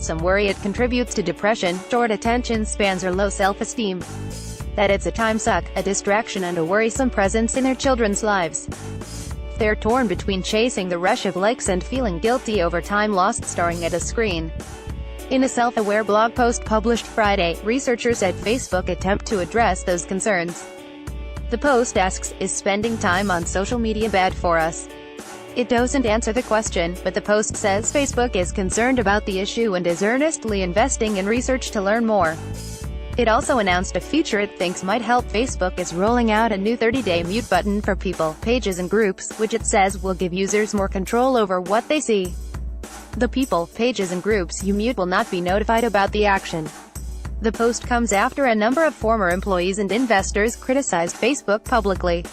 Some worry it contributes to depression, short attention spans, or low self-esteem. That it's a time suck, a distraction, and a worrisome presence in their children's lives. They're torn between chasing the rush of likes and feeling guilty over time lost staring at a screen. In a self-aware blog post published Friday, researchers at Facebook attempt to address those concerns. The post asks, is spending time on social media bad for us? It doesn't answer the question, but the post says Facebook is concerned about the issue and is earnestly investing in research to learn more. It also announced a feature it thinks might help. Facebook is rolling out a new 30-day mute button for people, pages and groups, which it says will give users more control over what they see. The people, pages and groups you mute will not be notified about the action. The post comes after a number of former employees and investors criticized Facebook publicly.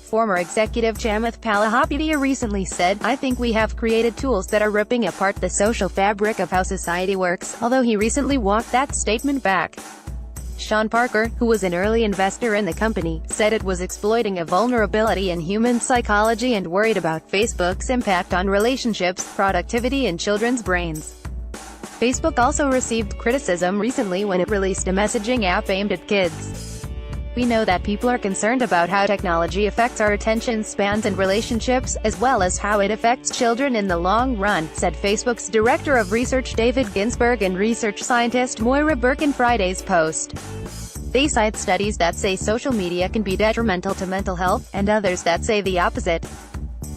Former executive Chamath Palihapitiya recently said, "I think we have created tools that are ripping apart the social fabric of how society works," although he recently walked that statement back. Sean Parker, who was an early investor in the company, said it was exploiting a vulnerability in human psychology and worried about Facebook's impact on relationships, productivity, and children's brains. Facebook also received criticism recently when it released a messaging app aimed at kids. "We know that people are concerned about how technology affects our attention spans and relationships, as well as how it affects children in the long run," said Facebook's Director of Research David Ginsburg and research scientist Moira Burke in Friday's post. They cite studies that say social media can be detrimental to mental health, and others that say the opposite.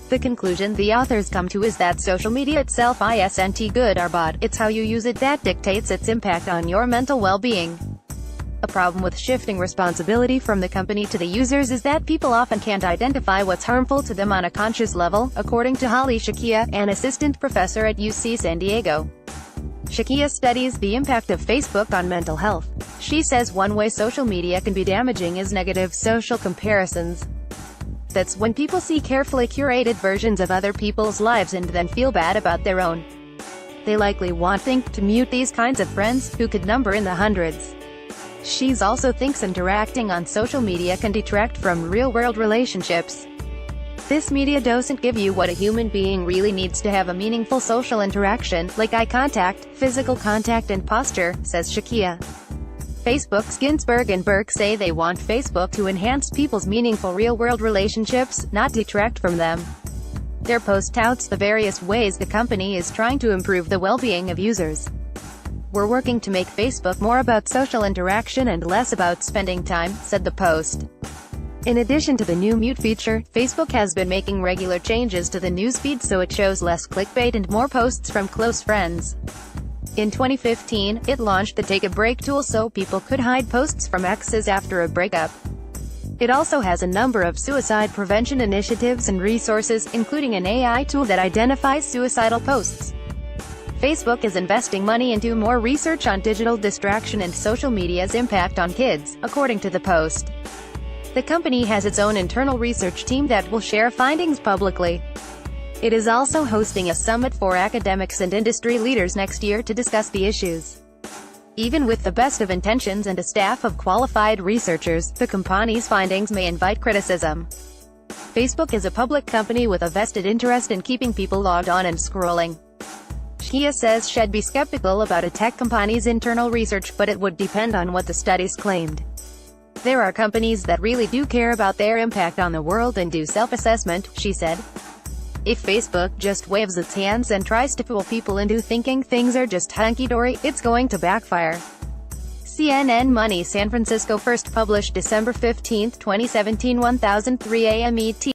The conclusion the authors come to is that social media itself isn't good or bad, it's how you use it that dictates its impact on your mental well-being. A problem with shifting responsibility from the company to the users is that people often can't identify what's harmful to them on a conscious level, according to Holly Shakia, an assistant professor at UC San Diego. Shakia studies the impact of Facebook on mental health. She says one way social media can be damaging is negative social comparisons. That's when people see carefully curated versions of other people's lives and then feel bad about their own. They likely want to mute these kinds of friends, who could number in the hundreds. She also thinks interacting on social media can detract from real-world relationships. This media doesn't give you what a human being really needs to have a meaningful social interaction, like eye contact, physical contact and posture, says Shakia. Facebook's Ginsburg and Burke say they want Facebook to enhance people's meaningful real-world relationships, not detract from them. Their post touts the various ways the company is trying to improve the well-being of users. "We're working to make Facebook more about social interaction and less about spending time," said the post. In addition to the new mute feature, Facebook has been making regular changes to the newsfeed so it shows less clickbait and more posts from close friends. In 2015, it launched the Take a Break tool so people could hide posts from exes after a breakup. It also has a number of suicide prevention initiatives and resources, including an AI tool that identifies suicidal posts. Facebook is investing money into more research on digital distraction and social media's impact on kids, according to the post. The company has its own internal research team that will share findings publicly. It is also hosting a summit for academics and industry leaders next year to discuss the issues. Even with the best of intentions and a staff of qualified researchers, the company's findings may invite criticism. Facebook is a public company with a vested interest in keeping people logged on and scrolling. Shakia says she'd be skeptical about a tech company's internal research, but it would depend on what the studies claimed. "There are companies that really do care about their impact on the world and do self-assessment," she said. "If Facebook just waves its hands and tries to fool people into thinking things are just hunky-dory, it's going to backfire." CNN Money San Francisco first published December 15, 2017 1003 AM ET.